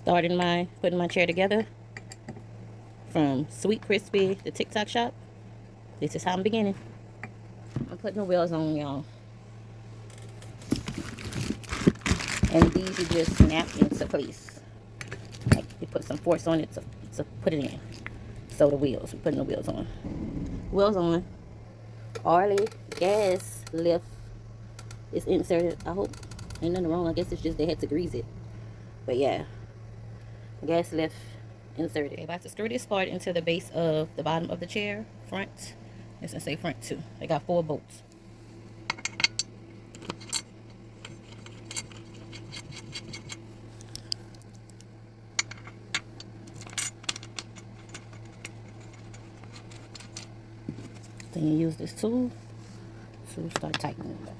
Putting my chair together from Sweet Crispy, the TikTok shop. This is how I'm beginning. I'm putting the wheels on, y'all. And these you just snap into place. Like you put some force on it to put it in. So the wheels, we're putting the wheels on. Wheels on. Arlie gas lift is inserted. I hope ain't nothing wrong. I guess it's just they had to grease it. But yeah, gas lift inserted. Okay, about to screw this part into the base of the bottom of the chair, front. It's gonna say front too. They got 4 bolts. Then you use this tool to start tightening it up.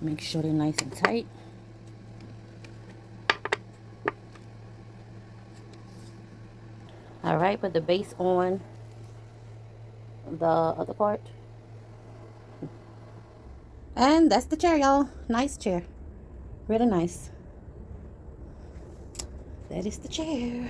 Make sure they're nice and tight. All right, put the base on the other part. And that's the chair, y'all. Nice chair. Really nice. That is the chair.